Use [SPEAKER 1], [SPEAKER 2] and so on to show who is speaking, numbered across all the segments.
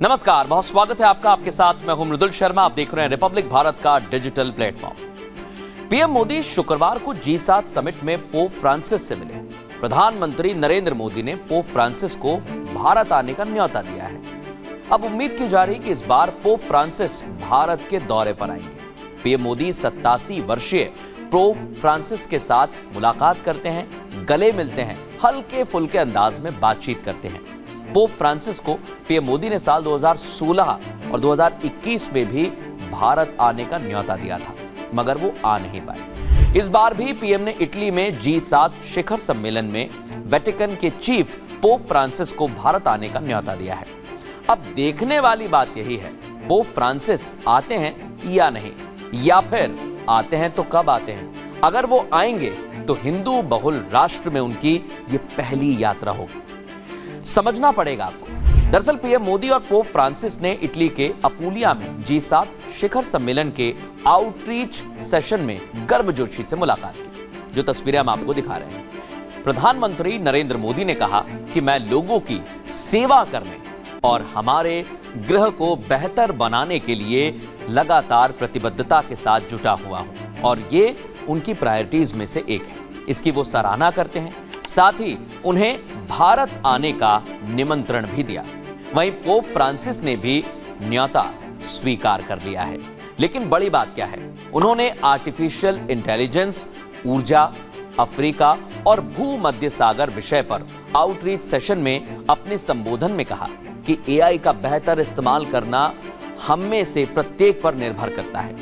[SPEAKER 1] नमस्कार, बहुत स्वागत है आपका। आपके साथ मैं हूं मृदुल शर्मा। आप देख रहे हैं रिपब्लिक भारत का डिजिटल प्लेटफॉर्म। पीएम मोदी शुक्रवार को G7 समिट में पोप फ्रांसिस से मिले। प्रधानमंत्री नरेंद्र मोदी ने पोप फ्रांसिस को भारत आने का न्योता दिया है। अब उम्मीद की जा रही कि इस बार पोप फ्रांसिस भारत के दौरे पर आएंगे। पीएम मोदी 87 वर्षीय पोप फ्रांसिस के साथ मुलाकात करते हैं, गले मिलते हैं, हल्के फुल्के अंदाज में बातचीत करते हैं। पोप फ्रांसिस को पीएम मोदी ने साल 2016 और 2021 में भी भारत आने का न्योता दिया था, मगर वो आ नहीं पाए। इस बार भी पीएम ने इटली में G7 शिखर सम्मेलन में वेटिकन के चीफ पोप फ्रांसिस को भारत आने का न्योता दिया है। अब देखने वाली बात यही है, पोप फ्रांसिस आते हैं या नहीं, या फिर आते हैं तो कब आते हैं। अगर वो आएंगे तो हिंदू बहुल राष्ट्र में उनकी ये पहली यात्रा होगी। समझना पड़ेगा आपको। दरअसल पीएम मोदी और पोप फ्रांसिस ने इटली के अपूलिया में G7 शिखर सम्मेलन के आउटरीच सेशन में गर्मजोशी से मुलाकात की, जो तस्वीरें हम आपको दिखा रहे हैं। प्रधानमंत्री नरेंद्र मोदी ने कहा कि मैं लोगों की सेवा करने और हमारे ग्रह को बेहतर बनाने के लिए लगातार प्रतिबद्धता के साथ जुटा हुआ हूं और ये उनकी प्रायोरिटीज में से एक है। इसकी वो सराहना करते हैं, साथ ही उन्हें भारत आने का निमंत्रण भी दिया। वहीं पोप फ्रांसिस ने भी न्योता स्वीकार कर लिया है। लेकिन बड़ी बात क्या है, उन्होंने आर्टिफिशियल इंटेलिजेंस, ऊर्जा, अफ्रीका और भूमध्य सागर विषय पर आउटरीच सेशन में अपने संबोधन में कहा कि एआई का बेहतर इस्तेमाल करना हम में से प्रत्येक पर निर्भर करता है।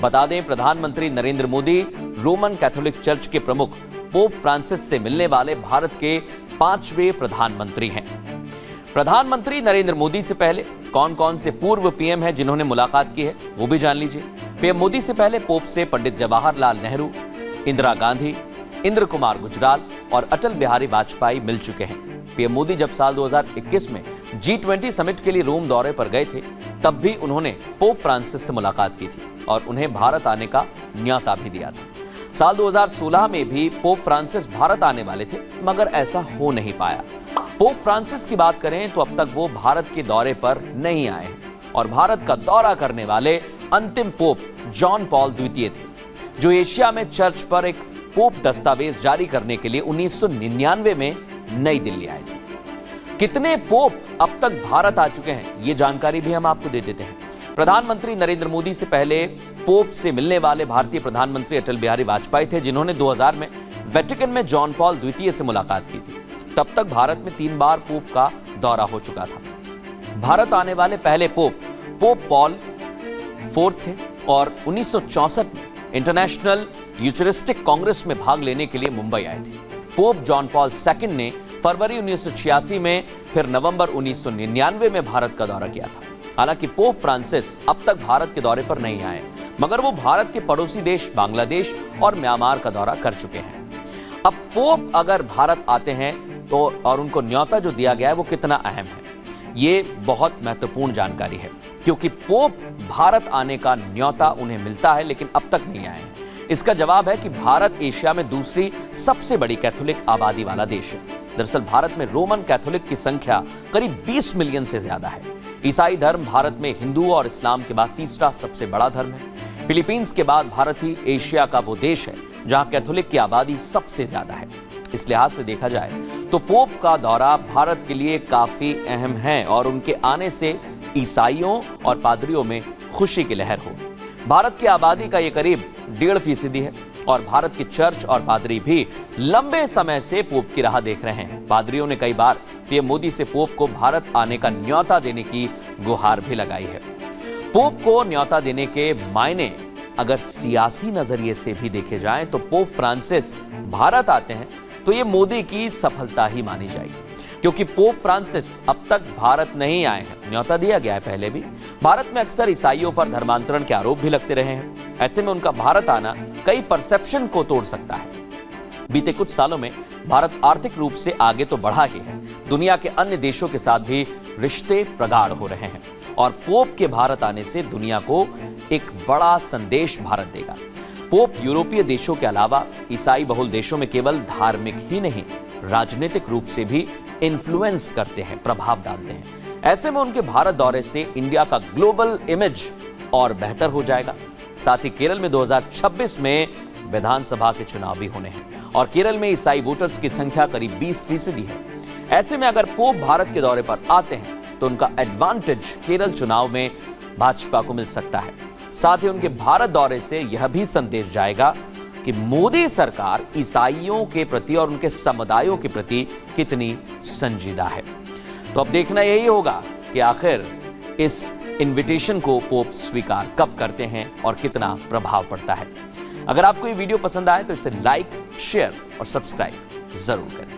[SPEAKER 1] बता दें, प्रधानमंत्री Narendra Modi Roman Catholic church के प्रमुख पोप फ्रांसिस से मिलने वाले भारत के 5वें प्रधानमंत्री हैं। प्रधानमंत्री नरेंद्र मोदी से पहले कौन कौन से पूर्व पीएम हैं जिन्होंने मुलाकात की है, वो भी जान लीजिए। पीएम मोदी से पहले पोप से पंडित जवाहरलाल नेहरू, इंदिरा गांधी, इंद्र कुमार गुजराल और अटल बिहारी वाजपेयी मिल चुके हैं। पीएम मोदी जब साल 2021 में G20 समिट के लिए रोम दौरे पर गए थे, तब भी उन्होंने पोप फ्रांसिस से मुलाकात की थी और उन्हें भारत आने का न्योता भी दिया था। साल 2016 में भी पोप फ्रांसिस भारत आने वाले थे, मगर ऐसा हो नहीं पाया। पोप फ्रांसिस की बात करें तो अब तक वो भारत के दौरे पर नहीं आए हैं और भारत का दौरा करने वाले अंतिम पोप जॉन पॉल द्वितीय थे, जो एशिया में चर्च पर एक पोप दस्तावेज जारी करने के लिए 1999 में नई दिल्ली आए थे। कितने पोप अब तक भारत आ चुके हैं, ये जानकारी भी हम आपको दे देते हैं। प्रधानमंत्री नरेंद्र मोदी से पहले पोप से मिलने वाले भारतीय प्रधानमंत्री अटल बिहारी वाजपेयी थे, जिन्होंने 2000 में वेटिकन में जॉन पॉल द्वितीय से मुलाकात की थी। तब तक भारत में 3 बार पोप का दौरा हो चुका था। भारत आने वाले पहले पोप पॉल IV थे और 1964 में इंटरनेशनल यूचरिस्टिक कांग्रेस में भाग लेने के लिए मुंबई आए थे। पोप जॉन पॉल II ने फरवरी 1986 में, फिर नवंबर 1999 में भारत का दौरा किया था। हालांकि पोप फ्रांसिस अब तक भारत के दौरे पर नहीं आए, मगर वो भारत के पड़ोसी देश बांग्लादेश और म्यांमार का दौरा कर चुके हैं। अब पोप अगर भारत आते हैं तो और उनको न्योता जो दिया गया है वो कितना अहम है, ये बहुत महत्वपूर्ण जानकारी है, क्योंकि पोप भारत आने का न्योता उन्हें मिलता है लेकिन अब तक नहीं आए हैं। इसका जवाब है कि भारत एशिया में दूसरी सबसे बड़ी कैथोलिक आबादी वाला देश है। दरअसल भारत में रोमन कैथोलिक की संख्या करीब 20 मिलियन से ज्यादा है। ईसाई धर्म भारत में हिंदू और इस्लाम के बाद तीसरा सबसे बड़ा धर्म है। फिलीपींस के बाद भारत ही एशिया का वो देश है जहां कैथोलिक की आबादी सबसे ज्यादा है। इस लिहाज से देखा जाए तो पोप का दौरा भारत के लिए काफी अहम है और उनके आने से ईसाइयों और पादरियों में खुशी की लहर होगी। भारत की आबादी का ये करीब 1.5% है और भारत के चर्च और पादरी भी लंबे समय से पोप की राह देख रहे हैं। पादरियों ने कई बार पीएम मोदी से पोप को भारत आने का न्योता देने की गुहार भी लगाई है। पोप को न्योता देने के मायने अगर सियासी नजरिए से भी देखे जाएं तो पोप फ्रांसिस भारत आते हैं तो ये मोदी की सफलता ही मानी जाएगी, क्योंकि पोप फ्रांसिस अब तक भारत नहीं आए हैं। न्योता दिया गया है पहले भी। भारत में अक्सर ईसाइयों पर धर्मांतरण के आरोप भी लगते रहे हैं। ऐसे में उनका भारत आना कई परसेप्शन को तोड़ सकता है। बीते कुछ सालों में भारत आर्थिक रूप से आगे तो बढ़ा ही है, दुनिया के अन्य देशों के साथ भी रिश्ते प्रगाढ़ हो रहे हैं और पोप के भारत आने से दुनिया को एक बड़ा संदेश भारत देगा। पोप यूरोपीय देशों के अलावा ईसाई बहुल देशों में केवल धार्मिक ही नहीं, राजनीतिक रूप से भी इन्फ्लुएंस करते हैं, प्रभाव डालते हैं। ऐसे में उनके भारत दौरे से इंडिया का ग्लोबल इमेज और बेहतर हो जाएगा। साथ ही केरल में 2026 में विधानसभा के चुनाव भी होने हैं और केरल में ईसाई वोटर्स की संख्या करीब 20% है। ऐसे में अगर पोप भारत के दौरे पर आते हैं तो उनका एडवांटेज केरल चुनाव में भाजपा को मिल सकता है। साथ ही उनके भारत दौरे से यह भी संदेश जाएगा कि मोदी सरकार ईसाइयों के प्रति और उनके समुदायों के प्रति कितनी संजीदा है। तो अब देखना यही होगा कि आखिर इस इनविटेशन को पोप स्वीकार कब करते हैं और कितना प्रभाव पड़ता है। अगर आपको ये वीडियो पसंद आए तो इसे लाइक, शेयर और सब्सक्राइब जरूर करें।